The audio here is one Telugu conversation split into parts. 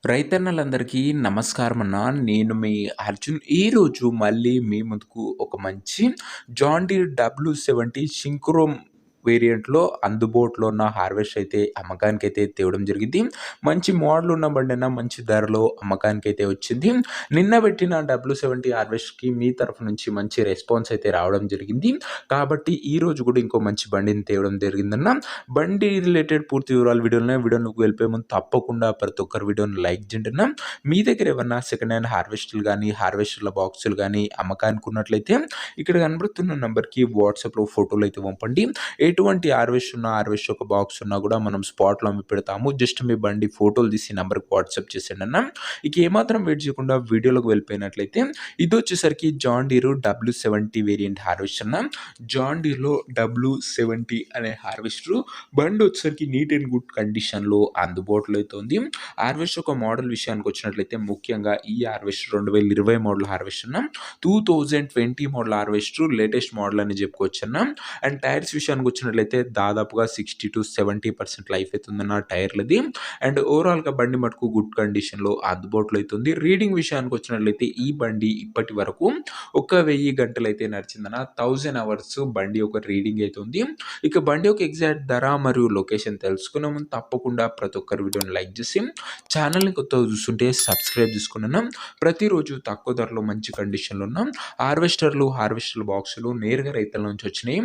రైతన్నలందరికీ నమస్కారం అన్న. నేను మీ అర్జున్. ఈరోజు మళ్ళీ మీ ముందుకు ఒక మంచి జాన్ డీర్ W70 సింక్రోమ్ వేరియంట్‌లో అందుబాటులో ఉన్న హార్వెస్టర్ అయితే అమ్మకానికైతే తేవడం జరిగింది. మంచి మోడల్ ఉన్న బండన్న మంచి ధరలో అమ్మకానికైతే వచ్చింది. నిన్న పెట్టిన W70 హార్వెస్టర్‌కి మీ తరఫు నుంచి మంచి రెస్పాన్స్ అయితే రావడం జరిగింది. కాబట్టి ఈరోజు కూడా ఇంకో మంచి బండిని తేవడం జరిగిందన్న. బండి రిలేటెడ్ పూర్తి వివరాలు వీడియోలోకి వెళ్ళిపోయే ముందు తప్పకుండా ప్రతి ఒక్కరు వీడియోని లైక్ చేయండి అన్న. మీ దగ్గర ఏమన్నా సెకండ్ హ్యాండ్ హార్వెస్టర్లు కానీ హార్వెస్టర్ల బాక్సులు కానీ అమ్మకానికి ఉన్నట్లయితే ఇక్కడ కనబడుతున్న నెంబర్కి వాట్సాప్లో ఫోటోలు అయితే పంపండి. ఎటువంటి హార్వెస్టర్ ఒక బాక్స్ ఉన్నా కూడా మనం స్పాట్లో అమ్మి పెడతాము. జస్ట్ మీ బండి ఫోటోలు తీసి నెంబర్కి వాట్సాప్ చేసేయండి అన్న. ఇక ఏమాత్రం వెయిట్ చేయకుండా వీడియోలోకి వెళ్ళిపోయినట్లయితే ఇది వచ్చేసరికి John Deere W70 variant harvester అన్న. జాన్ డీర్లో W70 అనే హార్వెస్టర్ బండి వచ్చేసరికి నీట్ అండ్ గుడ్ కండిషన్లో అందుబాటులో అయితే ఉంది. హార్వెస్టర్ ఒక మోడల్ విషయానికి వచ్చినట్లయితే ముఖ్యంగా ఈ హార్వెస్టర్ 2020 మోడల్ హార్వెస్టర్ అన్న. 2020 మోడల్ హార్వెస్టర్ లేటెస్ట్ మోడల్ అని చెప్పుకోవచ్చు అన్న. అండ్ టైర్స్ విషయానికి వచ్చినట్లయితే దాదాపుగా 60-70% లైఫ్ అవుతుందన్న టైర్లది. అండ్ ఓవరాల్గా బండి మటుకు గుడ్ కండిషన్లో అందుబాటులో అవుతుంది. రీడింగ్ విషయానికి వచ్చినట్లయితే ఈ బండి ఇప్పటి వరకు 1000 గంటలు అయితే నడిచిందన్న. 1000 అవర్స్ బండి ఒక రీడింగ్ అవుతుంది. ఇక బండి యొక్క ఎగ్జాక్ట్ ధర మరియు లొకేషన్ తెలుసుకునే ముందు తప్పకుండా ప్రతి ఒక్కరు వీడియోని లైక్ చేసి ఛానల్ని కొత్తగా చూస్తుంటే సబ్స్క్రైబ్ చేసుకున్నాం. ప్రతిరోజు తక్కువ ధరలో మంచి కండిషన్లో ఉన్నాం హార్వెస్టర్ల బాక్సులు నేరుగా రైతుల నుంచి వచ్చినాయి.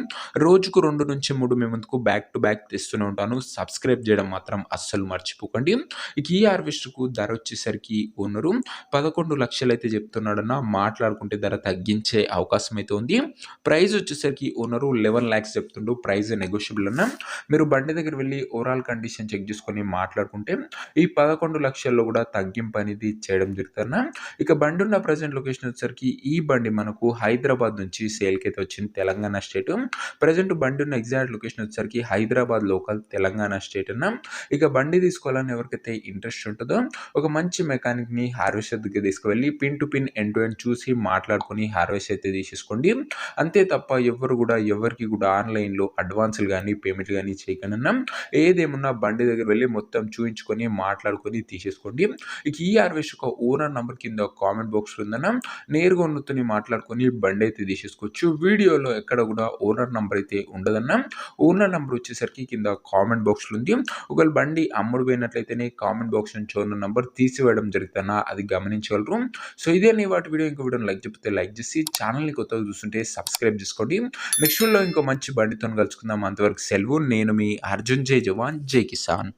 రోజుకు 2-3 మీ ముందుకు బ్యాక్ టు బ్యాక్ తెస్తూనే ఉంటాను. సబ్స్క్రైబ్ చేయడం మాత్రం అస్సలు మర్చిపోకండి. ఇక ఈ హార్వెస్టర్కు ధర వచ్చేసరికి ఓనరు 11 లక్షలు అయితే చెప్తున్నాడన్న. మాట్లాడుకుంటే ధర తగ్గించే అవకాశం అయితే ఉంది. ప్రైస్ వచ్చేసరికి ఓనరు 11 lakhs చెప్తుండు. ప్రైస్ నెగోషియబుల్ అన్న. మీరు బండి దగ్గర వెళ్ళి ఓవరాల్ కండిషన్ చెక్ చేసుకొని మాట్లాడుకుంటే ఈ 11 లక్షల్లో కూడా తగ్గింపు అనేది చేయడం జరుగుతుందన్న. ఇక బండి ఉన్న ప్రజెంట్ లొకేషన్ వచ్చేసరికి ఈ బండి మనకు హైదరాబాద్ నుంచి సేల్కి అయితే వచ్చింది, తెలంగాణ స్టేట్. ప్రజెంట్ బండి ఉన్న ఎగ్జాక్ట్ లొకేషన్ వచ్చేసరికి హైదరాబాద్ లోకల్, తెలంగాణ స్టేట్ అన్న. ఇక బండి తీసుకోవాలని ఎవరికైతే ఇంట్రెస్ట్ ఉంటుందో ఒక మంచి మెకానిక్ని హార్వెస్టర్ దగ్గర తీసుకువెళ్ళి pin to pin end to end చూసి మాట్లాడుకొని హార్వెస్ట్ అయితే తీసేసుకోండి. అంతే తప్ప ఎవరికి కూడా ఆన్లైన్లో అడ్వాన్సులు కానీ పేమెంట్లు కానీ చేయకనన్నా ఏదేమన్నా బండి దగ్గర వెళ్ళి మొత్తం చూయించుకొని మాట్లాడుకొని తీసేసుకోండి. ఇక ఈ హార్వెస్ట్ ఒక ఓనర్ నెంబర్ కింద కామెంట్ బాక్స్లో ఉందన్న. నేరుగా ఉన్నతోని మాట్లాడుకొని బండి అయితే తీసేసుకోవచ్చు. వీడియోలో ఎక్కడ కూడా ఓనర్ నెంబర్ అయితే ఉండదన్న. ఓనర్ నెంబర్ వచ్చేసరికి కింద కామెంట్ బాక్స్లో ఉంది. ఒకవేళ బండి అమ్ముడు పోయినట్లయితేనే కామెంట్ బాక్స్ నుంచి ఓనర్ నెంబర్ తీసివేయడం జరుగుతుందన్న, అది గమనించగలరు. సో ఇదే నీ వాటి వీడియో. ఇంకో వీడియోని లైక్ చెప్తే లైక్ చేసి ఛానల్ని కొత్తగా చూస్తుంటే సబ్స్క్రైబ్ చేసుకోండి. నెక్స్ట్ వీడియోలో ఇంకో మంచి బండితో కలుసుకుందాం. అంతవరకు సెలవు. నేను మీ అర్జున్. జై జవాన్ జై కిసాన్.